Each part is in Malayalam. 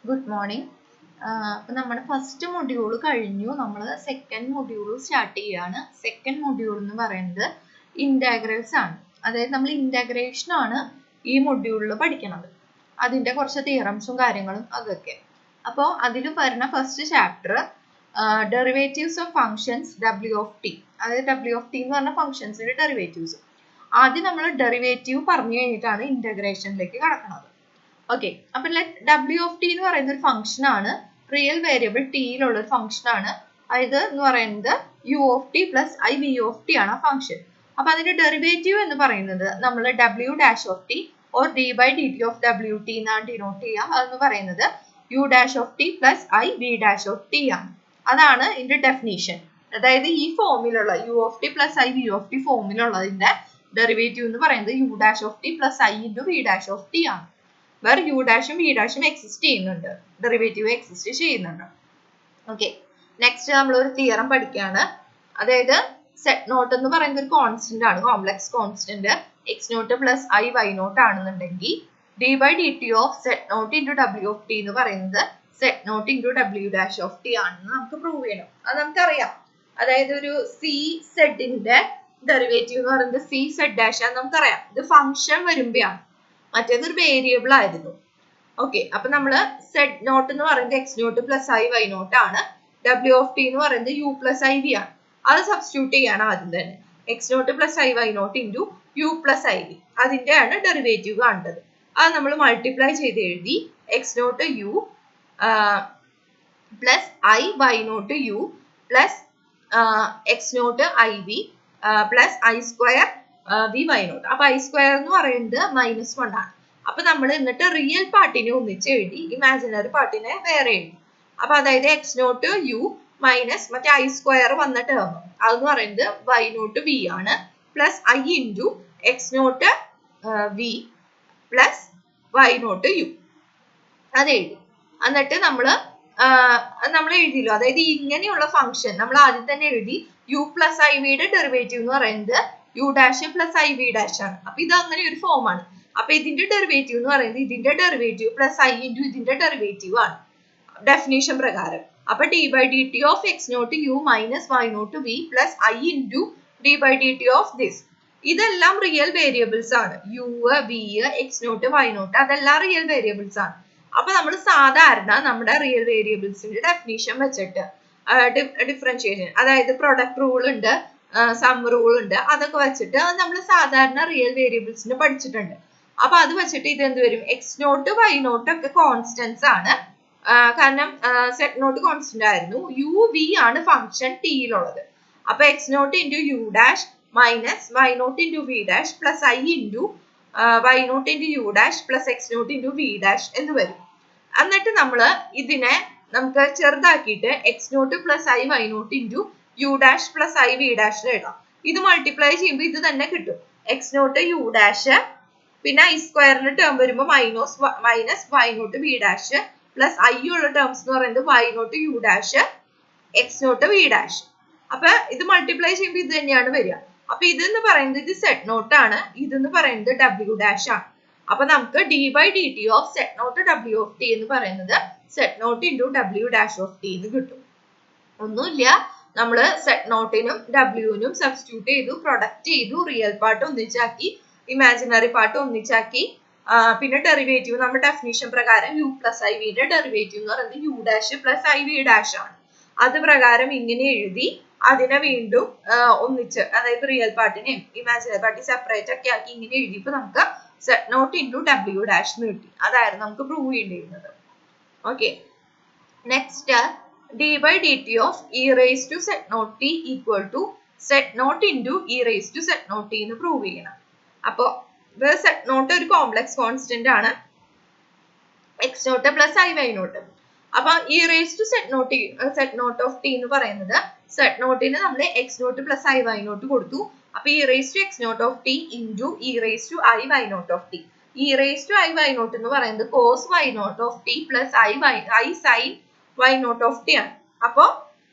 Good morning. നമ്മുടെ ഫസ്റ്റ് മൊഡ്യൂൾ കഴിഞ്ഞു. നമ്മൾ സെക്കൻഡ് മൊഡ്യൂൾ സ്റ്റാർട്ട് ചെയ്യാണ്. സെക്കൻഡ് മൊഡ്യൂൾ എന്ന് പറയുന്നത് ഇൻറ്റഗ്രൽസ് ആണ്. അതായത് നമ്മൾ ഇൻറ്റഗ്രേഷൻ ആണ് ഈ മൊഡ്യൂളിൽ പഠിക്കുന്നത്. അതിൻ്റെ കുറച്ച് തിയറംസും കാര്യങ്ങളും അതൊക്കെ. അപ്പോൾ അതിൽ വരുന്ന first chapter derivatives of functions W of T. അതായത് ഡബ്ല്യു ഓഫ് ടി എന്ന് പറഞ്ഞ ഫങ്ഷൻസിന്റെ ഡെറിവേറ്റീവ്സ്. ആദ്യം നമ്മൾ ഡെറിവേറ്റീവ് പറഞ്ഞു കഴിഞ്ഞിട്ടാണ് ഇൻറ്റഗ്രേഷനിലേക്ക് കടക്കുന്നത്. ഓക്കെ, അപ്പൊ ഡബ്ല്യു ഓഫ് ടി എന്ന് പറയുന്ന ഒരു ഫംഗ്ഷൻ ആണ്. റിയൽ വേരിയബിൾ ടിയിലുള്ള ഒരു ഫംഗ്ഷൻ ആണ്. ഇത് എന്ന് പറയുന്നത് U of T plus I V of T ആണ് ആ ഫംഗ്ഷൻ. അപ്പൊ അതിന്റെ ഡെറിവേറ്റീവ് എന്ന് പറയുന്നത് നമ്മൾ W dash of T or D by D T of W T എന്നാണ് ഡിനോട്ട് ചെയ്യുക. അതെന്ന് പറയുന്നത് U dash of T plus I V dash of T ആണ്. അതാണ് ഇതിന്റെ ഡെഫിനീഷൻ. അതായത് ഈ ഫോമിലുള്ള U of T plus I V of T ഫോമിലുള്ളതിന്റെ ഡെറിവേറ്റീവ് എന്ന് പറയുന്നത് U dash of T plus I into V dash of T ആണ്. വേറെ യു ഡാഷും വി ഡാഷും എക്സിസ്റ്റ് ചെയ്യുന്നുണ്ട്, ഡെറിവേറ്റീവ് എക്സിസ്റ്റ് ചെയ്യുന്നുണ്ട്. ഓക്കെ, നെക്സ്റ്റ് നമ്മൾ ഒരു തിയറം പഠിക്കുകയാണ്. അതായത് സെറ്റ് നോട്ട് എന്ന് പറയുന്നത് ഒരു കോൺസ്റ്റന്റ് ആണ്, complex constant. X naught plus I Y naught ആണെന്നുണ്ടെങ്കിൽ D by D T of Z naught into W of T എന്ന് പറയുന്നത് set naught into W dash of T ആണെന്ന് നമുക്ക് പ്രൂവ് ചെയ്യണം. അത് നമുക്കറിയാം. അതായത് ഒരു സി സെഡിന്റെ ഡെറിവേറ്റീവ് എന്ന് പറയുന്നത് സി സെഡ് ഡാഷ് ആണെന്ന് നമുക്കറിയാം. ഇത് ഫംഗ്ഷൻ വരുമ്പോഴാണ്, മറ്റേതൊരു വേരിയബിൾ ആയിരുന്നു. ഓക്കെ, അപ്പൊ നമ്മള് സെഡ് നോട്ട് എന്ന് പറയുന്നത് X naught plus I Y naught ആണ്. ഡബ്ല്യു ഓഫ് ടി എന്ന് പറയുന്നത് യു പ്ലസ് ഐ വി ആണ്. അത് സബ്സ്റ്റിറ്റ്യൂട്ട് ചെയ്യാണ് ആദ്യം തന്നെ. X naught plus I Y naught into U plus I V, അതിന്റെയാണ് ഡെറിവേറ്റീവ് കാണേണ്ടത്. അത് നമ്മൾ മൾട്ടിപ്ലൈ ചെയ്ത് എഴുതി. X naught U plus I Y naught U plus X naught I V plus I square V Y naught. അപ്പൊ ഐ സ്ക്വയർ എന്ന് പറയുന്നത് -1 ആണ്. അപ്പൊ നമ്മൾ എന്നിട്ട് റിയൽ പാർട്ടിനെ ഒന്നിച്ച് എഴുതി, ഇമാജിനറി പാർട്ടിനെ വേറെ എഴുതി. അപ്പൊ അതായത് എക്സ് നോട്ട് യു മൈനസ് മറ്റേ ഐ സ്ക്വയർ വന്ന ടേം അതെന്ന് പറയുന്നത് വൈ നോട്ട് വി ആണ് plus I into X naught V plus Y naught U അത് എഴുതി. എന്നിട്ട് നമ്മൾ എഴുതിയല്ലോ. അതായത് ഇങ്ങനെയുള്ള ഫംഗ്ഷൻ നമ്മൾ ആദ്യം തന്നെ എഴുതി. യു പ്ലസ് ഐ വിയുടെ ഡെറിവേറ്റീവ് എന്ന് പറയുന്നത് U dash plus I V dash ആണ്. അപ്പൊ ഇത് അങ്ങനെ ഒരു ഫോം ആണ്. അപ്പൊ ഇതിന്റെ ഡെറിവേറ്റീവ് എന്ന് പറയുന്നത് ഇതിന്റെ ഡെറിവേറ്റീവ് പ്ലസ് ഐ ഇൻറ്റു ഇതിന്റെ ഡെറിവേറ്റീവ് ആണ് ഡെഫിനേഷൻ പ്രകാരം. അപ്പൊ D by D T of X naught U minus Y naught V plus I into D by D T of this. ഇതെല്ലാം റിയൽ വേരിയബിൾസ് ആണ്. U V X naught Y naught അതെല്ലാം റിയൽ വേരിയബിൾസ് ആണ്. അപ്പൊ നമ്മൾ സാധാരണ നമ്മുടെ റിയൽ വേരിയബിൾസിന്റെ ഡെഫിനേഷൻ വെച്ചിട്ട് ഡിഫറൻഷിയേഷൻ, അതായത് പ്രൊഡക്റ്റ് റൂൾ ഉണ്ട്, സം റൂൾ ഉണ്ട്, അതൊക്കെ വെച്ചിട്ട് നമ്മൾ സാധാരണ റിയൽ വേരിയബിൾസിന് പഠിച്ചിട്ടുണ്ട്. അപ്പൊ അത് വെച്ചിട്ട് ഇത് എന്ത് വരും? എക്സ് നോട്ട് വൈ നോട്ട് ഒക്കെ കോൺസ്റ്റന്റ്സ് ആണ്. കാരണം സെറ്റ് നോട്ട് കോൺസ്റ്റന്റ് ആയിരുന്നു. യു വി ആണ് ഫംഗ്ഷൻ ടിയിലുള്ളത്. അപ്പൊ X naught into U dash minus Y naught into V dash plus I into Y naught into U dash plus X naught into V dash എന്ന് വരും. എന്നിട്ട് നമ്മൾ ഇതിനെ നമുക്ക് ചെറുതാക്കിയിട്ട് X naught plus I Y naught into U dash plus I V dash എഴുതാം. ഇത് മൾട്ടിപ്ലൈ ചെയ്യുമ്പോൾ ഇത് തന്നെ കിട്ടും. എക്സ് നോട്ട് യു ഡാഷ് പിന്നെ ഐ സ്ക്വയറിന്റെ ടേം വരുമ്പോൾ minus Y naught V dash plus I ഉള്ള ടേംസ് എന്ന് പറയുന്നത് Y naught U dash X naught V dash. അപ്പൊ ഇത് മൾട്ടിപ്ലൈ ചെയ്യുമ്പോൾ ഇത് തന്നെയാണ് വരിക. അപ്പൊ ഇതെന്ന് പറയുന്നത് ഇത് സെറ്റ് നോട്ട് ആണ്, ഇതെന്ന് പറയുന്നത് ഡബ്ല്യു ഡാഷ് ആണ്. അപ്പൊ നമുക്ക് D by D T of Z naught W of T എന്ന് പറയുന്നത് set naught into W dash of T എന്ന് കിട്ടും. ഒന്നുമില്ല, നമ്മൾ സെറ്റ് നോട്ടിനും ഡബ്ല്യുവിനും സബ്സ്റ്റിറ്റ്യൂട്ട് ചെയ്തു, പ്രൊഡക്റ്റ് ചെയ്തു, റിയൽ പാർട്ട് ഒന്നിച്ചാക്കി, ഇമാജിനറി പാർട്ട് ഒന്നിച്ചാക്കി. പിന്നെ ഡെറിവേറ്റീവ് നമ്മുടെ ഡെഫിനിഷൻ പ്രകാരം യു പ്ലസ് ഐ വിയുടെ ഡെറിവേറ്റീവ് എന്ന് പറയുന്നത് U dash plus I V dash ആണ്. അത് പ്രകാരം ഇങ്ങനെ എഴുതി അതിനെ വീണ്ടും ഒന്നിച്ച്, അതായത് റിയൽ പാർട്ടിനെയും ഇമാജിനറി പാർട്ടി സെപ്പറേറ്റ് ഒക്കെ ആക്കി ഇങ്ങനെ എഴുതിയപ്പോൾ നമുക്ക് Z naught into W dash എന്ന് കിട്ടി. അതായിരുന്നു നമുക്ക് പ്രൂവ് ചെയ്യേണ്ടിയിരുന്നത്. Okay, next D by D T of E raise to set naught T equal to set naught into E raise to set naught T എന്ന് പ്രൂവ് ചെയ്യണം. അപ്പോൾ സെറ്റ് നോട്ട് ഒരു കോംപ്ലക്സ് കോൺസ്റ്റന്റ് ആണ്, X naught plus I Y naught. അപ്പൊ E raise to set naught of T എന്ന് പറയുന്നത് സെറ്റ് നോട്ടിന് നമ്മൾ X naught plus I Y naught കൊടുത്തു. അപ്പൊ E raise to X naught of T into E raise to I Y naught of T. E raise to I Y naught എന്ന് പറയുന്നത് cos Y naught of T plus I sine Y naught of T ആണ്. അപ്പൊ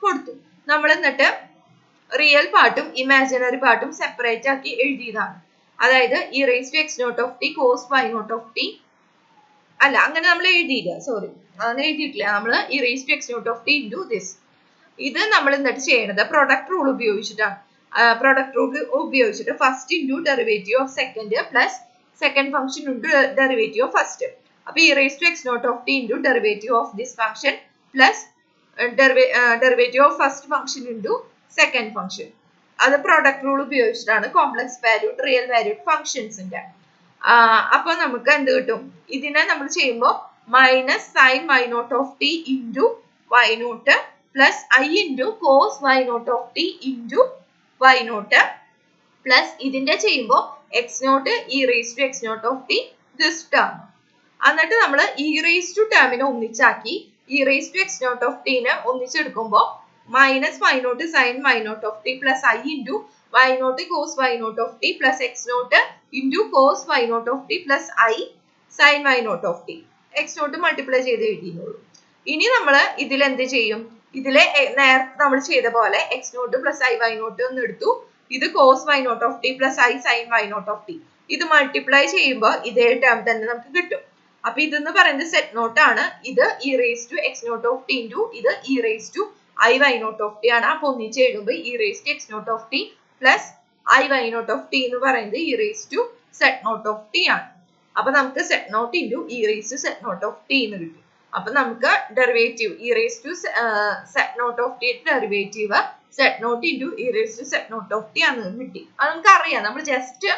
കൊടുത്തു. നമ്മൾ എന്നിട്ട് റിയൽ പാർട്ടും ഇമാജിനറി പാർട്ടും സെപ്പറേറ്റ് ആക്കി എഴുതിയതാണ്. അതായത് E raise to X naught of T cos Y naught of T അല്ല അങ്ങനെ നമ്മൾ എഴുതിയില്ല, സോറി, അങ്ങനെ എഴുതിയിട്ടില്ല. നമ്മൾ e raised to x naught of t into this. ഇത് നമ്മൾ എന്നിട്ട് ചെയ്യണത് പ്രൊഡക്റ്റ് റൂൾ ഉപയോഗിച്ചിട്ടാണ്. പ്രൊഡക്റ്റ് റൂൾ ഉപയോഗിച്ചിട്ട് first into derivative of second plus second function into derivative of first. അപ്പൊ e raised to x naught of t into derivative of this function plus derivative of first function into second function. അത് പ്രൊഡക്റ്റ് റൂൾ ഉപയോഗിച്ചിട്ടാണ് കോംപ്ലക്സ് വാല്യൂഡ് റിയൽ വാല്യൂഡ് ഫംഗ്ഷൻസിന്റെ. അപ്പൊ നമുക്ക് എന്ത് കിട്ടും? ഇതിനെ നമ്മൾ ചെയ്യുമ്പോൾ minus sine Y naught of T into Y naught plus I into cos Y naught of T into Y naught plus ഇതിന്റെ ചെയ്യുമ്പോൾ X naught E raise to X naught of T this term. എന്നിട്ട് നമ്മൾ ഇ റേസ് ടു ടേമിനെ ഒന്നിച്ചാക്കി E raise to X naught of ടീനെ ഒന്നിച്ചെടുക്കുമ്പോൾ minus Y naught sine Y naught of T plus I into Y naught cos Y naught of T plus X naught into cos Y naught of T plus I sine Y naught of T. X naught multiply ചെയ്ത് എഴുതിയുള്ളൂ. ഇനി നമ്മൾ ഇതിൽ എന്ത് ചെയ്യും? ഇതിലെ നേരത്തെ നമ്മൾ ചെയ്ത പോലെ X naught plus I Y naught എന്ന് എടുത്തു. ഇത് cos Y naught of T plus I sine Y naught of T. ഇത് മൾട്ടിപ്ലൈ ചെയ്യുമ്പോൾ ഇതേ ടേം തന്നെ നമുക്ക് കിട്ടും. അപ്പൊ ഇതെന്ന് പറയുന്നത് സെറ്റ് നോട്ട് ആണ്. ഇത് E raise to X naught of T into ഇത് E raise to I Y naught of T ആണ്. അപ്പൊ ഒന്നിച്ച് എഴുതുമ്പോൾ E raise to X naught of T plus I Y naught of T എന്ന് പറയുന്നത് E raise to set naught of T ആണ്. അപ്പൊ നമുക്ക് Z naught into E raise to set naught of T എന്ന് കിട്ടും. അപ്പൊ നമുക്ക് derivative E raise to set naught of T derivative set naught into E raise to set naught of T ആണ് കിട്ടി. അത് നമുക്ക് അറിയാം. നമ്മൾ ജസ്റ്റ്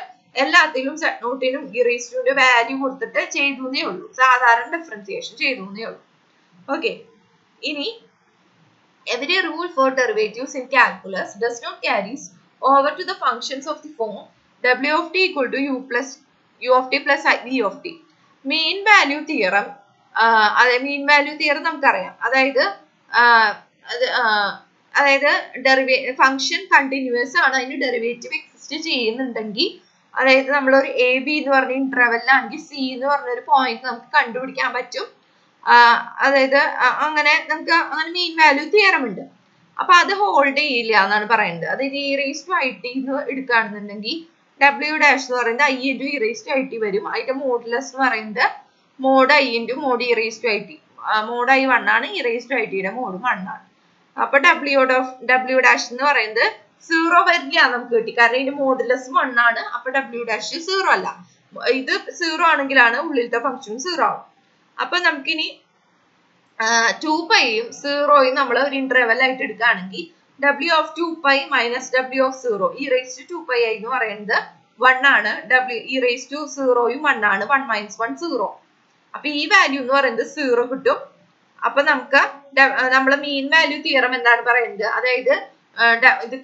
എല്ലാത്തിലും സെറ്റ് നോട്ടിനും ഇ റേസ് ടുന്റെ വാല്യൂ കൊടുത്തിട്ട് ചെയ്തേ ഉള്ളൂ. സാധാരണ ഡിഫറൻസിയേഷൻ ചെയ്തേ ഉള്ളൂ. ഓക്കെ, ഇനി every rule for derivatives in calculus does not carries over to the functions of the form w of t equal to u of t plus v of t. mean value theorem mean value theorem നമുക്കറിയാം. അതായത് ഫംഗ്ഷൻ കണ്ടിന്യൂസ് ആണ്, അതിന് ഡെറിവേറ്റീവ് എക്സിസ്റ്റ് ചെയ്യുന്നുണ്ടെങ്കിൽ, അതായത് നമ്മളൊരു എ ബി എന്ന് പറഞ്ഞ ഇന്റർവെല്ലാണെങ്കിൽ സി എന്ന് പറഞ്ഞൊരു പോയിന്റ് നമുക്ക് കണ്ടുപിടിക്കാൻ പറ്റും. അതായത് അങ്ങനെ നമുക്ക് അങ്ങനെ മീൻ വാല്യൂ തിയറം ഉണ്ട്. അപ്പൊ അത് ഹോൾഡ് ചെയ്യില്ല എന്നാണ് പറയുന്നത്. അതായത് E raise to I T എന്ന് എടുക്കുകയാണെന്നുണ്ടെങ്കിൽ ഡബ്ല്യു ഡാഷ് എന്ന് പറയുന്നത് I into E raise to I T വരും. അതിന്റെ മോഡുലസ് എന്ന് പറയുന്നത് mod I into mod E raise to I T. Mod I 1 ആണ്, ഇ റേസ് ടു ഐ ടിയുടെ മോഡ് 1 ആണ്. അപ്പൊ ഡബ്ല്യു ഡാഷ് എന്ന് പറയുന്നത് 0 വരില്ല നമുക്ക് കിട്ടി, കാരണം ഇതിന്റെ മോഡുലസ് 1 ആണ്. അപ്പൊ ഡബ്ല്യു ഡാഷ് 0 അല്ല. ഇത് 0 ആണെങ്കിലാണ് ഉള്ളിലത്തെ ഫംഗ്ഷൻ 0 ആവും. അപ്പൊ നമുക്കിനി 2πയും 0യും നമ്മൾ ഒരു ഇന്റർവെൽ ആയിട്ട് എടുക്കുകയാണെങ്കിൽ w of 2π minus w of 0 e raised to 2πi എന്ന് പറയുന്നത് 1 ആണ്. e raised to 0യും 1 ആണ്. 1 minus 1 0. അപ്പൊ ഈ വാല്യൂ എന്ന് പറയുന്നത് 0 കിട്ടും. അപ്പൊ നമുക്ക് നമ്മളെ മീൻ വാല്യൂ തിയറം എന്താണ് പറയുന്നത്? അതായത് ഇത്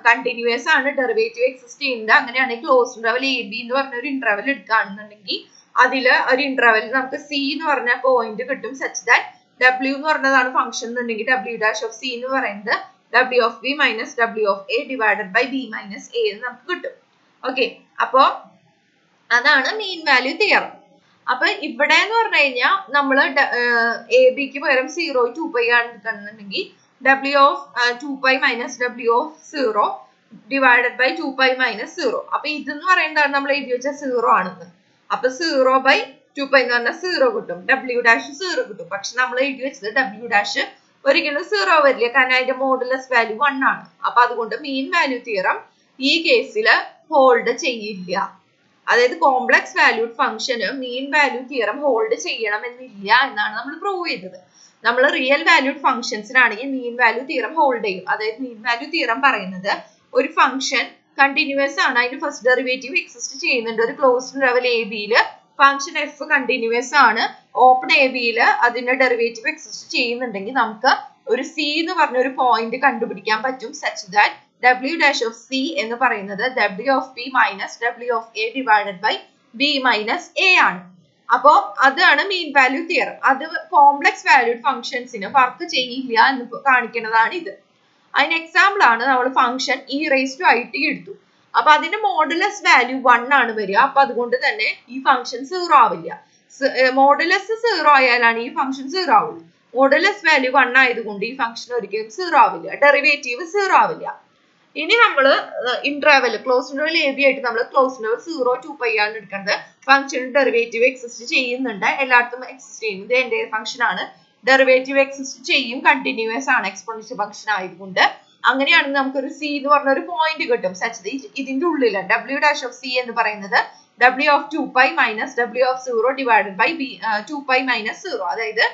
കണ്ടിന്യൂസ് ആണ്, ഡെറിവേറ്റീവ് എക്സിസ്റ്റ് ചെയ്യുന്നത്. അങ്ങനെയാണെങ്കിൽ ക്ലോസ് ഇന്റർവൽ എ ബി എന്ന് പറഞ്ഞ ഒരു ഇന്റർവെൽ എടുക്കുകയാണെന്നുണ്ടെങ്കിൽ അതില് ഒരു ഇന്റർവെൽ നമുക്ക് സി എന്ന് പറഞ്ഞ പോയിന്റ് കിട്ടും. സച്ച് ദാറ്റ് ഡബ്ല്യു എന്ന് പറഞ്ഞതാണ് ഫംഗ്ഷൻ എന്നുണ്ടെങ്കിൽ ഡബ്ല്യു ഡാഷ് ഓഫ് സി എന്ന് പറയുന്നത് W of B minus W of A divided by B minus A എന്ന് നമുക്ക് കിട്ടും. ഓക്കെ, അപ്പോ അതാണ് മീൻ വാല്യൂ തിയറം. അപ്പൊ ഇവിടെ എന്ന് പറഞ്ഞു കഴിഞ്ഞാൽ നമ്മള് എ ബിക്ക് പകരം 0 2π ആണ് എടുക്കുന്നുണ്ടെങ്കിൽ W of 2π minus W of 0 divided by 2π minus 0. അപ്പൊ ഇതെന്ന് പറയുന്നത് നമ്മൾ എഴുതി വെച്ച 0 ആണെന്ന്. അപ്പൊ 0 ബൈ 2π എന്ന് പറഞ്ഞാൽ 0 കിട്ടും, ഡബ്ല്യു ഡാഷ് 0 കിട്ടും. പക്ഷെ നമ്മൾ എഴുതി വെച്ചത് ഡബ്ല്യു ഡാഷ് ഒരിക്കലും 0 വരില്ല, കാരണം അതിന്റെ മോഡുലസ് വാല്യൂ 1 ആണ്. അപ്പൊ അതുകൊണ്ട് മീൻ വാല്യൂ തിയറം ഈ കേസില് ഹോൾഡ് ചെയ്യില്ല. അതായത് കോംപ്ലക്സ് വാല്യൂഡ് ഫംഗ്ഷന് മീൻ വാല്യൂ തിയറം ഹോൾഡ് ചെയ്യണം എന്നില്ല എന്നാണ് നമ്മൾ പ്രൂവ് ചെയ്തത്. നമ്മൾ റിയൽ വാല്യൂഡ് ഫംഗ്ഷൻസിനാണെങ്കിൽ മീൻ വാല്യൂ തിയറം ഹോൾഡ് ചെയ്യും. അതായത് മീൻ വാല്യൂ തിയറം പറയുന്നത് ഒരു ഫംഗ്ഷൻ കണ്ടിന്യൂസ് ആണ്, അതിന് ഫസ്റ്റ് ഡെറിവേറ്റീവ് എക്സിസ്റ്റ് ചെയ്യുന്നുണ്ട്. ഒരു ക്ലോസ്ഡ് ഇന്റർവൽ എ ബിയില് ഫംഗ്ഷൻ എഫ് കണ്ടിന്യൂസ് ആണ്, ഓപ്പൺ എ ബിയില് അതിന്റെ ഡെറിവേറ്റീവ് എക്സിസ്റ്റ് ചെയ്യുന്നുണ്ടെങ്കിൽ നമുക്ക് ഒരു സി എന്ന് പറഞ്ഞ ഒരു പോയിന്റ് കണ്ടുപിടിക്കാൻ പറ്റും. Such that W dash of C എന്ന് പറയുന്നത് W of B minus W of A divided by B minus A ആണ്. അപ്പോ അതാണ് മീൻ വാല്യൂ തിയറം. അത് കോംപ്ലക്സ് വാല്യൂഡ് ഫംഗ്ഷൻസിന് വർക്ക് ചെയ്യില്ല എന്ന് കാണിക്കുന്നതാണ് ഇത്. അതിന് എക്സാമ്പിൾ ആണ് നമ്മൾ function E raise to I T എടുത്തു. അപ്പൊ അതിന്റെ മോഡുലസ് വാല്യൂ 1 ആണ് വരിക. അപ്പൊ അതുകൊണ്ട് തന്നെ ഈ ഫംഗ്ഷൻ 0 ആവില്ല. മോഡുലസ് 0 ആയാലാണ് ഈ ഫംഗ്ഷൻ 0 ആവുള്ളൂ. മോഡുലസ് വാല്യൂ 1 ആയതുകൊണ്ട് ഈ ഫംഗ്ഷൻ ഒരിക്കലും 0 ആവില്ല, ഡെറിവേറ്റീവ് 0 ആവില്ല. ഇനി നമ്മൾ interval close interval A B ആയിട്ട് നമ്മൾ ക്ലോസ് ഇന്റർവെൽ 0 2 പൈ ആണ് എടുക്കുന്നത്. ഫംഗ്ഷൻ ഡെറിവേറ്റീവ് എക്സിസ്റ്റ് ചെയ്യുന്നുണ്ട്, എല്ലായിടത്തും എക്സിസ്റ്റ് ചെയ്യുന്നത് എന്റെ ഫംഗ്ഷൻ ആണ്. ഡെറിവേറ്റീവ് എക്സിസ്റ്റ് ചെയ്യും, കണ്ടിന്യൂസ് ആണ് എക്സ്പോണൻഷ്യൽ ഫംഗ്ഷൻ ആയതുകൊണ്ട്. അങ്ങനെയാണെങ്കിൽ നമുക്കൊരു സി എന്ന് പറഞ്ഞ ഒരു പോയിന്റ് കിട്ടും. ഇതിന്റെ ഉള്ളിൽ ഡബ്ല്യു ഡാഷ് ഓഫ് സി എന്ന് പറയുന്നത് W of 2 pi minus W of 0 divided by 2 pi minus 0. അതായത്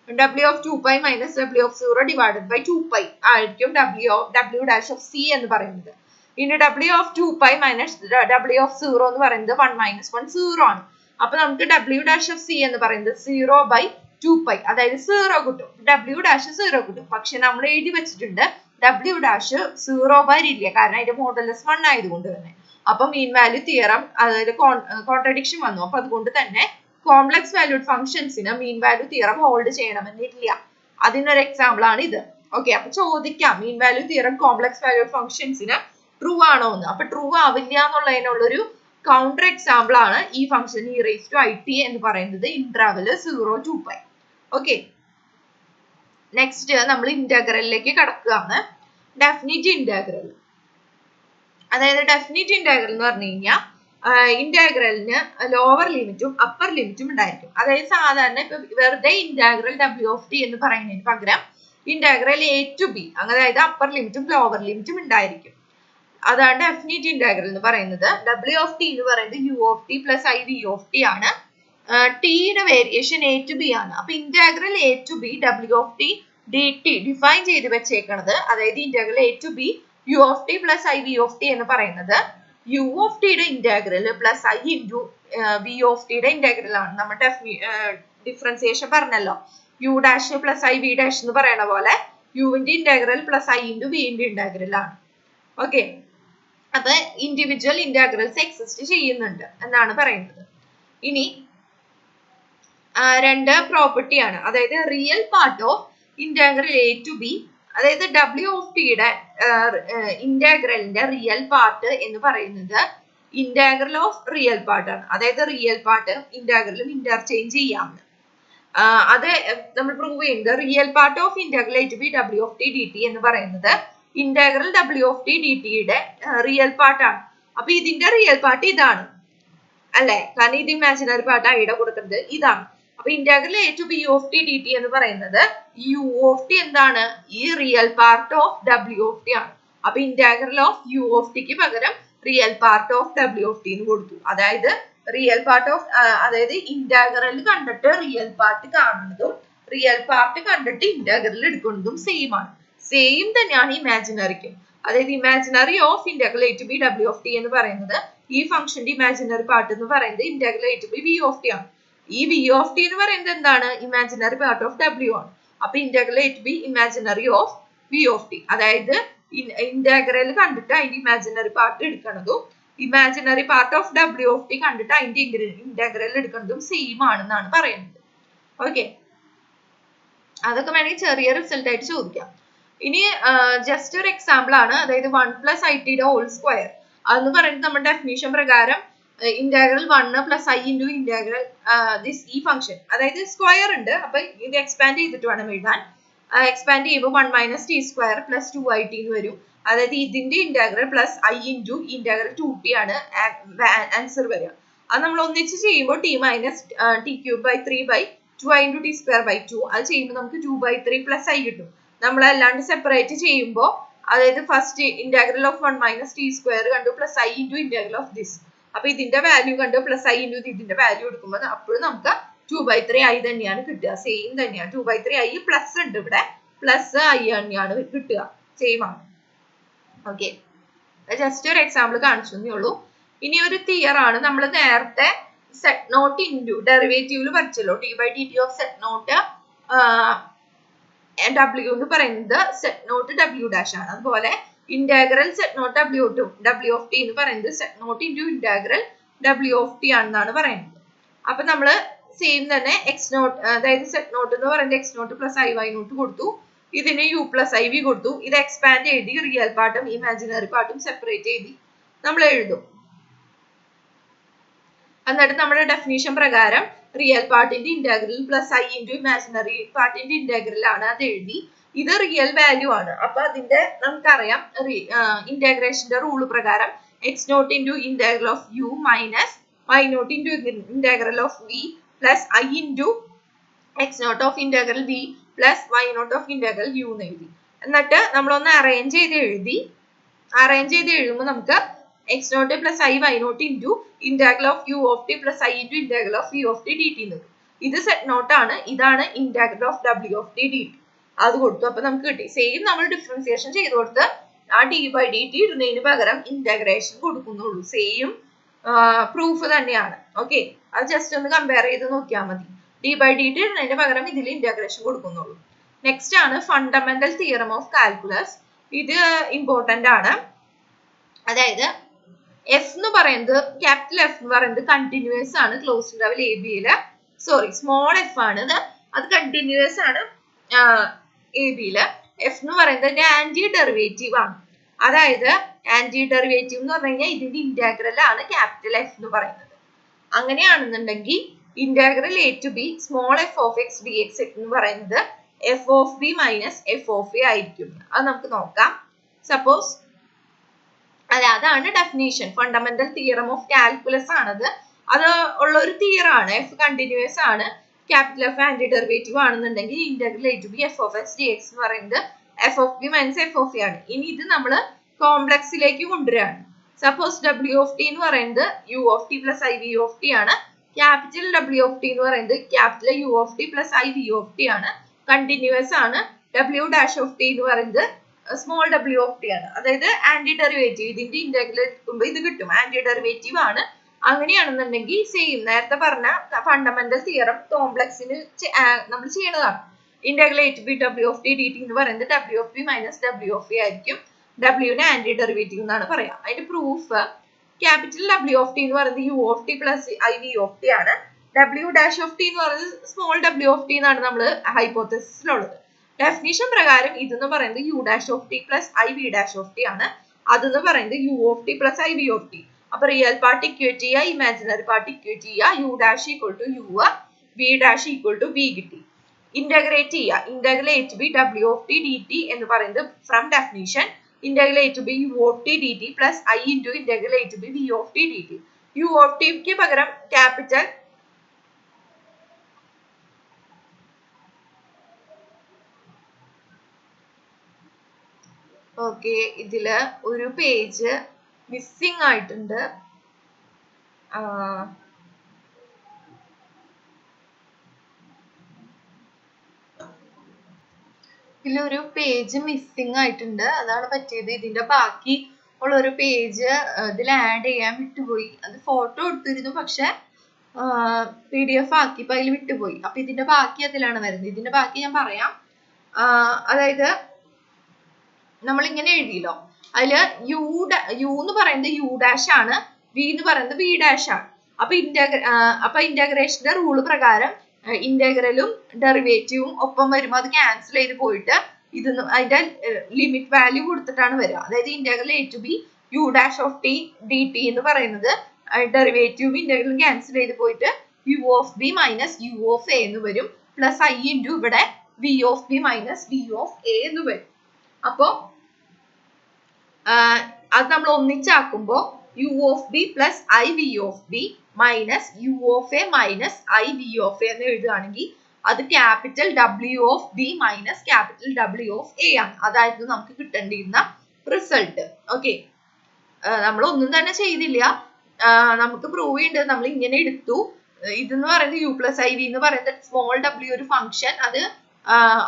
W of 2 pi minus W of 0 divided by 2 pi ആയിരിക്കും W dash of C എന്ന് പറയുന്നത്. ഇനി W of 2 pi minus W of 0 എന്ന് പറയുന്നത് 1 minus 1 0 ആണ്. അപ്പൊ നമുക്ക് W dash of C എന്ന് പറയുന്നത് 0 by 2 pi അതായത് 0 കിട്ടും. W dash 0 കിട്ടും. പക്ഷെ നമ്മൾ എഴുതി വെച്ചിട്ടുണ്ട് W dash 0 വരില്ല, കാരണം അതിന്റെ മോഡുലസ് 1 ആയതുകൊണ്ട് തന്നെ. അപ്പൊ മീൻ വാല്യൂ തിയറം അതായത് കോൺട്രഡിക്ഷൻ വന്നു. അപ്പൊ അതുകൊണ്ട് തന്നെ കോംപ്ലക്സ് വാല്യൂഡ് ഫംഗ്ഷൻസിന് മീൻ വാല്യൂ തിയറം ഹോൾഡ് ചെയ്യണമെന്നില്ല. അതിനൊരു എക്സാമ്പിൾ ആണ് ഇത്. ഓക്കെ, അപ്പൊ ചോദിക്കാം mean value theorem complex valued ഫംഗ്ഷൻസിന് ട്രൂ ആണോ എന്ന്. അപ്പൊ ട്രൂ ആവില്ല എന്നുള്ളതിനുള്ളൊരു കൗണ്ടർ എക്സാമ്പിൾ ആണ് ഈ function e raised to it എന്ന് പറയുന്നത് ഇന്റർവെൽ 0 to π. ഓക്കെ, നെക്സ്റ്റ് നമ്മൾ ഇന്റഗ്രലിലേക്ക് കടക്കുകയാണ്. Definite integral. അതായത് ഡെഫിനിറ്റ് ഇന്റഗ്രൽ എന്ന് പറഞ്ഞു കഴിഞ്ഞാൽ ഇന്റഗ്രലിന് ലോവർ ലിമിറ്റും അപ്പർ ലിമിറ്റും ഉണ്ടായിരിക്കും. അതായത് സാധാരണ ഇപ്പൊ വെറുതെ ഇന്റഗ്രൽ W of t എന്ന് പറയുന്നതിന് പകരം ഇന്റഗ്രൽ a to b, അതായത് അപ്പർ ലിമിറ്റും ലോവർ ലിമിറ്റും ഉണ്ടായിരിക്കും. അതാണ് ഡെഫിനിറ്റ് ഇന്റഗ്രൽ എന്ന് പറയുന്നത്. W of t എന്ന് പറയുന്നത് u of t plus i v of t ആണ്. ടിയുടെ വേരിയേഷൻ a to b ആണ്. അപ്പൊ integral a to b W of t dt define ചെയ്ത് വെച്ചേക്കണത്, അതായത് integral a to b u of t plus i v of t എന്ന് പറയുന്നത് u of t യുടെ integral plus i into v of t യുടെ ഇന്റഗ്രൽ ആണ്. നമ്മൾ ഡിഫറൻസിയേഷൻ പറഞ്ഞല്ലോ, u dash plus i v dash എന്ന് പറയുന്ന പോലെ യുവിന്റെ integral plus i into v ന്റെ ഇന്റഗ്രൽ ആണ്. ഓക്കെ, അപ്പൊ ഇൻഡിവിജ്വൽ ഇന്റഗ്രൽസ് എക്സിസ്റ്റ് ചെയ്യുന്നുണ്ട് എന്നാണ് പറയുന്നത്. ഇനി രണ്ട് പ്രോപ്പർട്ടി ആണ്, അതായത് real part of integral a to b, അതായത് W of t യുടെ ഇന്റഗ്രലിന്റെ റിയൽ പാർട്ട് എന്ന് പറയുന്നത് ഇന്റഗ്രൽ ഓഫ് റിയൽ പാർട്ട് ആണ്. അതായത് റിയൽ പാർട്ട് ഇന്റഗ്രലും ഇന്റർചേഞ്ച് ചെയ്യാമെന്ന് അത് നമ്മൾ പ്രൂവ് ചെയ്യുന്നത്. Real part of integral a to b W of t dt എന്ന് പറയുന്നത് integral W of t dt യുടെ റിയൽ പാർട്ട് ആണ്. അപ്പൊ ഇതിന്റെ റിയൽ പാർട്ട് ഇതാണ് അല്ലെ, കാരണം ഇത് ഇമാജിനറി പാർട്ട് ഐയുടെ കൊടുക്കുന്നത് ഇതാണ്. അപ്പൊ integral a to b u of t dt എന്ന് പറയുന്നത് u of t എന്താണ്, ഈ real part of W of t ആണ്. അപ്പൊ integral of u of t ക്ക് പകരം real part of W of t എന്ന് കൊടുത്തു. അതായത് റിയൽ പാർട്ട് ഓഫ്, അതായത് ഇന്റഗ്രൽ കണ്ടിട്ട് റിയൽ പാർട്ട് കാണുന്നതും റിയൽ പാർട്ട് കണ്ടിട്ട് ഇന്റഗ്രൽ എടുക്കുന്നതും സെയിം ആണ്. സെയിം തന്നെയാണ് ഇമാജിനറിക്കും. അതായത് imaginary of integral a to b W of t എന്ന് പറയുന്നത് ഈ ഫംഗ്ഷന്റെ ഇമാജിനറി പാർട്ട് എന്ന് പറയുന്നത് integral a to b v of t ആണ്. ഈ v of t എന്ന് പറയുന്നത് എന്താണ്, ഇമാജിനറി പാർട്ട് ഓഫ് W ആണ്. അപ്പൊ integral a to b imaginary of v of t, അതായത് ഇന്റഗ്രൽ കണ്ടിട്ട് അതിന്റെ ഇമാജിനറി പാർട്ട് എടുക്കുന്നതും imaginary part of W of t കണ്ടിട്ട് അതിന്റെ ഇന്റഗ്രൽ എടുക്കുന്നതും സെയിം ആണെന്നാണ് പറയുന്നത്. ഓക്കെ, അതൊക്കെ വേണമെങ്കിൽ ചെറിയ റിസൾട്ട് ആയിട്ട് ചോദിക്കാം. ഇനി ജസ്റ്റ് ഒരു എക്സാമ്പിൾ ആണ്, അതായത് 1 പ്ലസ് i t യുടെ ഹോൾ സ്ക്വയർ. അതെന്ന് പറയുന്നത് നമ്മുടെ ഡെഫിനിഷൻ പ്രകാരം integral 1 plus i into integral ഈ ഫംഗ്ഷൻ, അതായത് സ്ക്വയർ ഉണ്ട്. അപ്പൊ ഇത് എക്സ്പാൻഡ് ചെയ്തിട്ട് വേണം എഴുതാൻ. എക്സ്പാൻഡ് ചെയ്യുമ്പോൾ 1 minus T square plus 2it എന്ന് വരും. അതായത് ഇതിന്റെ integral plus i into integral 2t ആണ് ആൻസർ വരിക. അത് നമ്മൾ ഒന്നിച്ച് ചെയ്യുമ്പോൾ t minus T cube by 3 by 2i into T square by 2. അത് ചെയ്യുമ്പോൾ നമുക്ക് 2/3 പ്ലസ് i കിട്ടും. നമ്മൾ അല്ലാണ്ട് സെപ്പറേറ്റ് ചെയ്യുമ്പോൾ, അതായത് first integral of 1 minus T square കണ്ടു plus i into integral of this. അപ്പൊ ഇതിന്റെ വാല്യൂ കണ്ടു പ്ലസ് i ഇൻറ്റു ഇതിന്റെ വാല്യൂ എടുക്കുമ്പോൾ അപ്പോഴും നമുക്ക് 2/3i തന്നെയാണ് കിട്ടുക. സെയിം തന്നെയാണ്, 2/3i പ്ലസ് ഉണ്ട് ഇവിടെ, പ്ലസ് i തന്നെയാണ് കിട്ടുക, സെയിം ആണ്. ഓക്കെ, ജസ്റ്റ് ഒരു എക്സാമ്പിൾ കാണിച്ചു എന്നേ ഉള്ളൂ. ഇനി ഒരു തിയർ ആണ്, നമ്മൾ നേരത്തെ സെറ്റ് നോട്ട് ഇൻറ്റു ഡെറിവേറ്റീവിൽ പഠിച്ചല്ലോ, d/dt of Z naught W എന്ന് പറയുന്നത് സെറ്റ് നോട്ട് W ഡാഷ് ആണ്. അതുപോലെ integral Z naught W of t എന്ന് പറയുന്നത് set naught into integral W of t ആണെന്നാണ് പറയുന്നത്. അപ്പൊ നമ്മള് സെയിം തന്നെ എക്സ് നോട്ട്, അതായത് സെറ്റ് നോട്ട് എന്ന് പറയുന്നത് X naught plus i y naught കൊടുത്തു, ഇതിന് u പ്ലസ് i v കൊടുത്തു. ഇത് എക്സ്പാൻഡ് എഴുതി റിയൽ പാർട്ടും ഇമാജിനറി പാർട്ടും സെപ്പറേറ്റ് എഴുതി നമ്മൾ എഴുതും. എന്നിട്ട് നമ്മുടെ ഡെഫിനിഷൻ പ്രകാരം റിയൽ പാർട്ടിന്റെ integral plus i into imaginary പാർട്ടിന്റെ ഇന്റഗ്രൽ ആണ്, അത് എഴുതി. ഇത് റിയൽ വാല്യൂ ആണ്. അപ്പൊ അതിന്റെ നമുക്കറിയാം ഇന്റഗ്രേഷന്റെ റൂൾ പ്രകാരം X naught into integral of U minus Y naught into integral of V plus I into X naught of integral V plus Y naught of integral U എന്ന് എഴുതി. എന്നിട്ട് നമ്മളൊന്ന് അറേഞ്ച് ചെയ്ത് എഴുതുമ്പോൾ നമുക്ക് X naught plus I Y naught into integral of U of T plus I into integral of V of T D T എന്ന്. ഇത് സെറ്റ് നോട്ട് ആണ്. ഇതാണ് integral of W of T D T. അത് കൊടുത്തു. അപ്പൊ നമുക്ക് കിട്ടി. സെയിം നമ്മൾ ഡിഫറൻസിയേഷൻ ചെയ്ത് കൊടുത്ത് ആ ഡി ബൈ ഡി ടി ഇടുന്നതിന് പകരം ഇന്റഗ്രേഷൻ കൊടുക്കുന്നുള്ളൂ. സെയിം പ്രൂഫ് തന്നെയാണ്. ഓക്കെ, അത് ജസ്റ്റ് ഒന്ന് കമ്പയർ ചെയ്ത് നോക്കിയാൽ മതി. ഡി ബൈ ഡി ടി ഇടുന്നതിന് പകരം ഇതിൽ ഇന്റഗ്രേഷൻ കൊടുക്കുന്നുള്ളൂ. നെക്സ്റ്റ് ആണ് ഫണ്ടമെന്റൽ തിയറം ഓഫ് കാൽക്കുലസ്. ഇത് ഇമ്പോർട്ടന്റ് ആണ്. അതായത് എഫ് എന്ന് പറയുന്നത്, ക്യാപിറ്റൽ എഫ് എന്ന് പറയുന്നത് കണ്ടിന്യൂസ് ആണ് ക്ലോസ് ഇന്റർവൽ എ ബിയില്. സോറി, സ്മോൾ എഫ് ആണ് അത് കണ്ടിന്യൂസ് ആണ് എ ബിയില്. എഫ് എന്ന് പറയുന്നത് ആന്റി ഡെറിവേറ്റീവ് ആണ്. അതായത് ആന്റി ഡെറിവേറ്റീവ് എന്ന് പറഞ്ഞു കഴിഞ്ഞാൽ ഇതിന്റെ ഇന്റഗ്രൽ ആണ് ക്യാപിറ്റൽ എഫ് എന്ന് പറയുന്നത്. അങ്ങനെയാണെന്നുണ്ടെങ്കിൽ integral A to B small F of X D X എന്ന് പറയുന്നത് F of B minus F of A ആയിരിക്കും. അത് നമുക്ക് നോക്കാം. സപ്പോസ് അതാണ് definition. Fundamental theorem of calculus ആണത്. അത് ഉള്ള ഒരു തിയറം ആണ്. എഫ് കണ്ടിന്യൂസ് ആണ്, ക്യാപിറ്റൽ എഫ് ആന്റി ഡെറിവേറ്റീവ് ആണെന്നുണ്ടെങ്കിൽ integral A to B F of X D X എന്ന് പറയുന്നത് F of B minus F of A ആണ്. ഇനി ഇത് നമ്മൾ കോംപ്ലക്സിലേക്ക് കൊണ്ടുവരികയാണ്. സപ്പോസ് ഡബ്ല്യു ഓഫ് ടി എന്ന് പറയുന്നത് U of T plus I V of T ആണ്. ക്യാപിറ്റൽ ഡബ്ല്യു ഓഫ് ടി എന്ന് പറയുന്നത് capital U of T plus I V of T ആണ്. കണ്ടിന്യൂസ് ആണ്. ഡബ്ല്യു ഡാഷ് ഓഫ് ടി എന്ന് പറയുന്നത് സ്മോൾ ഡബ്ല്യു ഓഫ് ടി ആണ്. അതായത് ആന്റി ഡെറിവേറ്റീവ്, ഇതിന്റെ ഇന്റഗ്രൽ എടുക്കുമ്പോൾ ഇത് കിട്ടും, ആന്റി ഡെറിവേറ്റീവ് ആണ്. അങ്ങനെയാണെന്നുണ്ടെങ്കിൽ സെയിം നേരത്തെ പറഞ്ഞ ഫണ്ടമെന്റൽ തിയറം കോംപ്ലക്സിന് നമ്മൾ ചെയ്യണതാണ്. Integral A to B W of T D T എന്ന് പറയുന്നത് W of B minus W of A ആയിരിക്കും. ഡബ്ല്യുവിന് ആന്റി ഡെറിവേറ്റീവ് എന്നാണ് പറയാം. അതിന്റെ proof capital W of T എന്ന് പറയുന്നത് U of T plus I V of T ആണ്. ഡബ്ല്യു ഡാഷ് ഓഫ് ടി എന്ന് പറയുന്നത് സ്മോൾ ഡബ്ല്യു ഓഫ് ടി എന്നാണ് നമ്മൾ ഹൈപ്പോത്തസിസിലുള്ളത്. ഡെഫിനിഷൻ പ്രകാരം ഇതെന്ന് പറയുന്നത് U dash of T plus I V dash of T ആണ്. അതെന്ന് പറയുന്നത് U of T plus I V of T. അപ്പൊ റിയൽ പാർട്ട് ഇക്വേറ്റ് ചെയ്യുക, ഇമാജിനറി പാർട്ട് ഇക്വേറ്റ് ചെയ്യുക. U dash equal to U, V dash equal to V കിട്ടി. ഇന്റഗ്രേറ്റ് ചെയ്യുക. Integral A to B W of T D T എന്ന് പറയുന്നത് from definition integral A to B U of T D T plus I into integral A to B V of T D T. U of ടിക്ക് പകരം ക്യാപിറ്റൽ ഓക്കെ, ഇതില് ഒരു പേജ് മിസ്സിംഗ് ആയിട്ടുണ്ട്. ഇതിലൊരു പേജ് മിസ്സിംഗ് ആയിട്ടുണ്ട്, അതാണ് പറ്റിയത്. ഇതിന്റെ ബാക്കി ഉള്ള ഒരു പേജ് ഇതിൽ ആഡ് ചെയ്യാൻ വിട്ടുപോയി. അത് ഫോട്ടോ എടുത്തിരുന്നു, പക്ഷെ PDF ആക്കിയപ്പോൾ അതിൽ വിട്ടുപോയി. അപ്പൊ ഇതിന്റെ ബാക്കി അതിലാണ് വരുന്നത്. ഇതിന്റെ ബാക്കി ഞാൻ പറയാം. അതായത് നമ്മൾ ഇങ്ങനെ എഴുതിയല്ലോ, അതില് യു എന്ന് പറയുന്നത് യു ഡാഷ് ആണ്, വി എന്ന് പറയുന്നത് വി ഡാഷ് ആണ്. അപ്പൊ ഇന്റഗ്രേഷന്റെ റൂള് പ്രകാരം ഇന്റഗ്രലും ഡെറിവേറ്റീവും ഒപ്പം വരുമ്പോൾ അത് ക്യാൻസൽ ചെയ്ത് പോയിട്ട് അതിന്റെ ലിമിറ്റ് വാല്യൂ കൊടുത്തിട്ടാണ് വരിക. അതായത് integral A to B U dash of T D T എന്ന് പറയുന്നത് ഡെറിവേറ്റീവും ഇന്റഗ്രലും ക്യാൻസൽ ചെയ്ത് പോയിട്ട് U of B minus U of A എന്ന് വരും. പ്ലസ് ഐ ഇൻറ്റു ഇവിടെ V of B minus V of A എന്ന് വരും. അപ്പോ അത് നമ്മൾ ഒന്നിച്ചാക്കുമ്പോ U of B plus I V of B minus U of A minus I V of A എന്ന് എഴുതുകയാണെങ്കിൽ അത് capital W of B minus capital W of A ആണ്. അതായിരുന്നു നമുക്ക് കിട്ടേണ്ടിയിരുന്ന റിസൾട്ട്. ഓക്കെ, നമ്മൾ ഒന്നും തന്നെ ചെയ്തില്ല, നമുക്ക് പ്രൂവ് ചെയ്യേണ്ടത് നമ്മൾ ഇങ്ങനെ എടുത്തു. ഇതെന്ന് പറയുന്നത് യു പ്ലസ് ഐ വി എന്ന് പറയുന്നത് സ്മോൾ ഡബ്ല്യു ഒരു ഫംഗ്ഷൻ,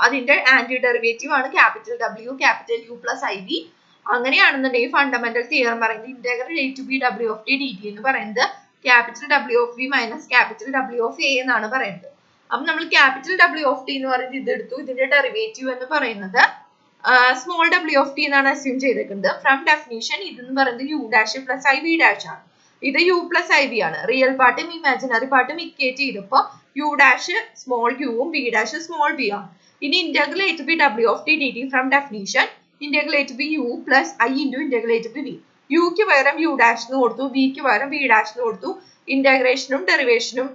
അതിന്റെ ആന്റി ഡെറിവേറ്റീവ് ആണ് capital W capital U plus I V. അങ്ങനെയാണെന്നുണ്ടെങ്കിൽ ഫണ്ടമെന്റൽ തിയറം പറയുന്നത് integral A to B W of T D T എന്ന് പറയുന്നത് capital W of B minus capital W of A എന്നാണ് പറയുന്നത്. അപ്പൊ നമ്മൾ ക്യാപിറ്റൽ ഡബ്ല്യു ഓഫ് ടി എന്ന് പറയുന്നത് ഇതെടുത്തു. ഇതിന്റെ ഡെറിവേറ്റീവ് എന്ന് പറയുന്നത് സ്മോൾ ഡബ്ല്യു ഓഫ് ടി എന്നാണ് അസ്യൂം ചെയ്തിരിക്കുന്നത്. ഫ്രം ഡെഫിനിഷൻ ഇതെന്ന് പറയുന്നത് U dash plus I V dash ആണ്. ഇത് യു പ്ലസ് ഐ വി ആണ്. റിയൽ പാർട്ടും ഇമാജിനറി പാർട്ടും ഇക്വേറ്റ് ചെയ്തപ്പോ യു ഡാഷ് സ്മോൾ യുവും ബി ഡാഷ് സ്മോൾ ബി ആണ്. ഇനി integral A to B W of T D T from definition integral A to B U plus I into integral A to B V. യുക്ക് പകരം യു ഡാഷ് എന്ന് കൊടുത്തു, വിക്ക് പകരം വി ഡാഷ് എന്ന് കൊടുത്തു. ഇന്റഗ്രേഷനും ഡെറിവേഷനും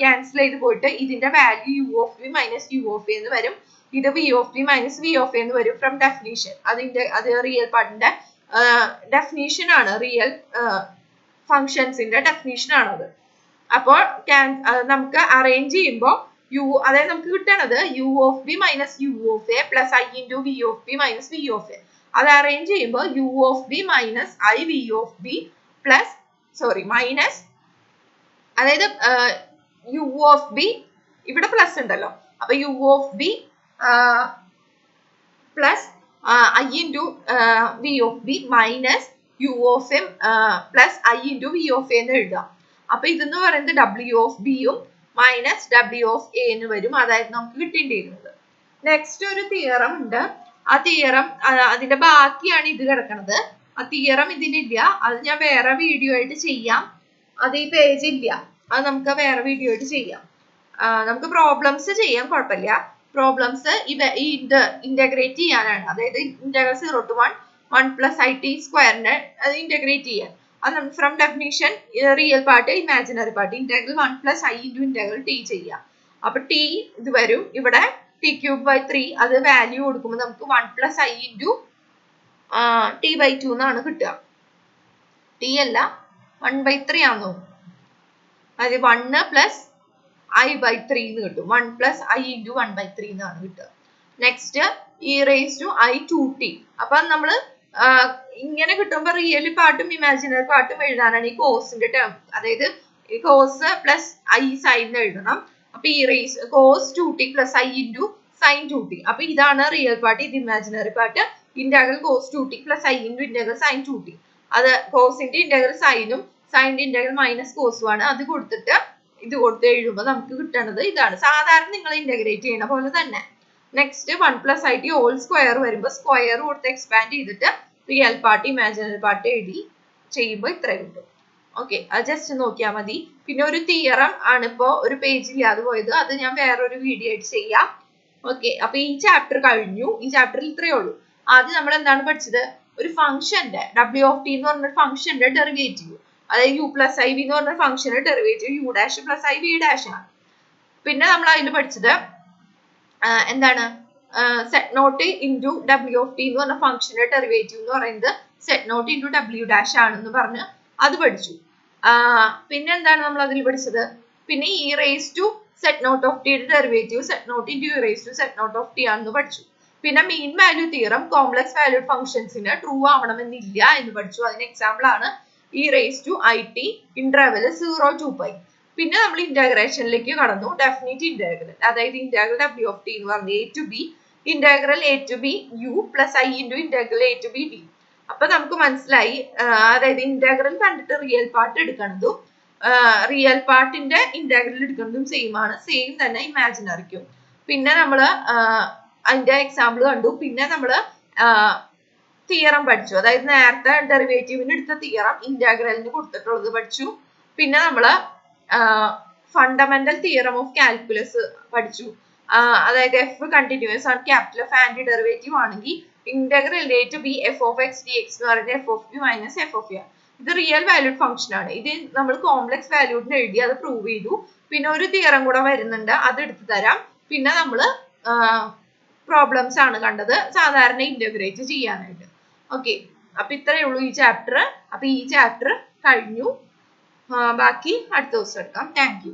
ക്യാൻസൽ ചെയ്ത് പോയിട്ട് ഇതിന്റെ value U of V minus U of A എന്ന് വരും. ഇത് V of V minus V of A എന്ന് വരും ഫ്രം ഡെഫിനിഷൻ. അത് റിയൽ പാർട്ടിന്റെ ഡെഫിനിഷൻ ആണ്, റിയൽ ഫങ്ഷൻസിന്റെ ഡെഫിനിഷൻ ആണത്. അപ്പോൾ നമുക്ക് അറേഞ്ച് ചെയ്യുമ്പോൾ അതായത് നമുക്ക് കിട്ടണത് U of B minus U of A plus I into V of B minus V of A. അത് അറേഞ്ച് ചെയ്യുമ്പോൾ U of B minus I V of B plus minus, അതായത് യു ഓഫ് ബി ഇവിടെ പ്ലസ് ഉണ്ടല്ലോ, അപ്പൊ U of B plus I into V of B minus U of M plus I into V of A എന്ന് എഴുതാം. അപ്പൊ ഇതെന്ന് പറയുന്നത് ഡബ്ല്യു ഓഫ് ബിയും മൈനസ് ഡബ്ല്യു ഓഫ് എ എന്ന് വരും. അതായത് നമുക്ക് കിട്ടേണ്ടിയിരുന്നത്. നെക്സ്റ്റ് ഒരു തിയറം ഉണ്ട്. ആ തിയറം അതിന്റെ ബാക്കിയാണ് ഇത് കിടക്കുന്നത്. ആ തിയറം ഇതിലില്ല, അത് ഞാൻ വേറെ വീഡിയോ ആയിട്ട് ചെയ്യാം. അത് ഈ പേജ് ഇല്ല, അത് നമുക്ക് വേറെ വീഡിയോ ആയിട്ട് ചെയ്യാം. നമുക്ക് പ്രോബ്ലംസ് ചെയ്യാം, കുഴപ്പമില്ല. പ്രോബ്ലംസ് ഇന്റഗ്രേറ്റ് ചെയ്യാനാണ്, അതായത് integral 0 to 1 plus I T സ്ക്വയറിനെ അത് ഇന്റഗ്രേറ്റ് ചെയ്യാൻ. അത് from definition real part imaginary part integral 1 plus I into integral T ചെയ്യാം. അപ്പൊ ടി ഇത് വരും, ഇവിടെ ടി ക്യൂബ് ബൈ 3 അത് വാല്യൂ കൊടുക്കുമ്പോൾ നമുക്ക് 1 plus I into T by 2 എന്നാണ് കിട്ടുക. ടി അല്ല 1/3 ആണെന്ന് തോന്നുന്നു. അതായത് 1 പ്ലസ് ഐ ബൈ 3 എന്ന് കിട്ടും. 1 പ്ലസ് ഐ ഇൻറ്റു 1/3 എന്നാണ് കിട്ടുക. Next E raise to I 2t. അപ്പൊ നമ്മള് ഇങ്ങനെ കിട്ടുമ്പോൾ റിയൽ പാർട്ടും ഇമാജിനറി പാർട്ടും എഴുതാനാണ് ഈ കോസിന്റെ ടേം. അതായത് ഈ കോസ് പ്ലസ് ഐ സൈൻ എഴുതണം. അപ്പൊ E raise cos 2t plus I into sine 2t. അപ്പൊ ഇതാണ് റിയൽ പാർട്ട്, ഇത് imaginary part. Integral cos 2t plus I into integral sine 2t. അത് കോസിന്റെ ഇന്റഗ്രൽ സൈനും സൈനിന്റെ ഇന്റഗ്രൽ മൈനസ് കോസും ആണ്. അത് കൊടുത്തിട്ട് ഇത് കൊടുത്ത് എഴുതുമ്പോൾ നമുക്ക് കിട്ടണത് ഇതാണ്. സാധാരണ നിങ്ങൾ ഇന്റഗ്രേറ്റ് ചെയ്യണ പോലെ തന്നെ. Next 1 plus I T whole square വരുമ്പോൾ സ്ക്വയർ കൊടുത്ത് എക്സ്പാൻഡ് ചെയ്തിട്ട് റിയൽ പാർട്ട് ഇമാജിനറി പാർട്ട് എഴുതി ചെയ്യുമ്പോൾ ഇത്ര കിട്ടും. ഓക്കെ, അത് ജസ്റ്റ് നോക്കിയാൽ മതി. പിന്നെ ഒരു തിയറം ആണ് ഇപ്പോ ഒരു പേജില്ലാതെ പോയത്, അത് ഞാൻ വേറൊരു വീഡിയോ ആയിട്ട് ചെയ്യാം. ഓക്കെ, അപ്പൊ ഈ ചാപ്റ്റർ കഴിഞ്ഞു. ഈ ചാപ്റ്ററിൽ ഇത്രയേ ഉള്ളൂ. ആദ്യം നമ്മൾ എന്താണ് പഠിച്ചത്? ഒരു ഫംഗ്ഷന്റെ ഡബ്ല്യു ഓഫ് ടി എന്ന് പറഞ്ഞ ഫംഗ്ഷന്റെ ഡെറിവേറ്റീവ്, അതായത് യു പ്ലസ് ഐ വി എന്ന് പറഞ്ഞ ഫംഗ്ഷന്റെ derivative U dash plus I V dash ആണ്. പിന്നെ നമ്മൾ അതിൽ പഠിച്ചത് എന്താണ്? Set naught into W of T എന്ന് പറഞ്ഞ ഫംഗ്ഷന്റെ ഡെറിവേറ്റീവ് എന്ന് പറയുന്നത് set naught into W dash ആണെന്ന് പറഞ്ഞ് അത് പഠിച്ചു. പിന്നെ എന്താണ് നമ്മൾ അതിൽ പഠിച്ചത്? പിന്നെ e raise to set naught of ടിയുടെ derivative set naught into E raise to set naught of T ആണെന്ന് പഠിച്ചു. പിന്നെ mean value theorem complex valued ഫംഗ്ഷൻസിന് ട്രൂ ആവണമെന്നില്ല എന്ന് പഠിച്ചു. അതിന് എക്സാമ്പിൾ ആണ് E raise to I t interval 0 to π. പിന്നെ നമ്മൾ ഇന്റഗ്രേഷനിലേക്ക് കടന്നു. ഡെഫിനിറ്റ് ഇന്റഗ്രൽ, അതായത് ഇന്റഗ്രൽ ഡബ്ല്യു ഓഫ് ടി എന്ന് പറഞ്ഞ a to b integral A to B U plus I into integral A to B V. അപ്പൊ നമുക്ക് മനസ്സിലായി, അതായത് ഇന്റഗ്രൽ കണ്ടിട്ട് റിയൽ പാർട്ട് എടുക്കുന്നതും റിയൽ പാർട്ടിന്റെ ഇന്റഗ്രൽ എടുക്കുന്നതും സെയിം ആണ്. സെയിം തന്നെ ഇമാജിനറിക്കും. പിന്നെ നമ്മള് അതിന്റെ എക്സാമ്പിൾ കണ്ടു. പിന്നെ നമ്മള് തിയറം പഠിച്ചു, അതായത് നേരത്തെ ഡെറിവേറ്റീവിന് എടുത്ത തിയറം ഇന്റഗ്രലിന് കൊടുത്തിട്ടുള്ളത് പഠിച്ചു. പിന്നെ നമ്മള് ഫണ്ടമെന്റൽ തിയറം ഓഫ് കാൽക്കുലസ് പഠിച്ചു. അതായത് എഫ് കണ്ടിന്യൂസ് ആണ്, ക്യാപിറ്റൽ എഫ് ആന്റി ഡെറിവേറ്റീവ് ആണെങ്കിൽ integral A to B F of X D X എന്ന് പറയുന്നത് F of B minus F of A. ഇത് റിയൽ വാല്യൂഡ് ഫംഗ്ഷൻ ആണ്. ഇത് നമ്മൾ കോംപ്ലക്സ് വാല്യൂഡിന് എഴുതി അത് പ്രൂവ് ചെയ്തു. പിന്നെ ഒരു തിയറം കൂടെ വരുന്നുണ്ട്, അത് എടുത്തു തരാം. പിന്നെ നമ്മള് പ്രോബ്ലംസ് ആണ് കണ്ടത്, സാധാരണ ഇന്റഗ്രേറ്റ് ചെയ്യാനായിട്ട്. ഓക്കെ, അപ്പൊ ഇത്രയേ ഉള്ളൂ ഈ ചാപ്റ്റർ. അപ്പൊ ഈ ചാപ്റ്റർ കഴിഞ്ഞു. ബാക്കി അടുത്ത ദിവസം എടുക്കാം. Thank you.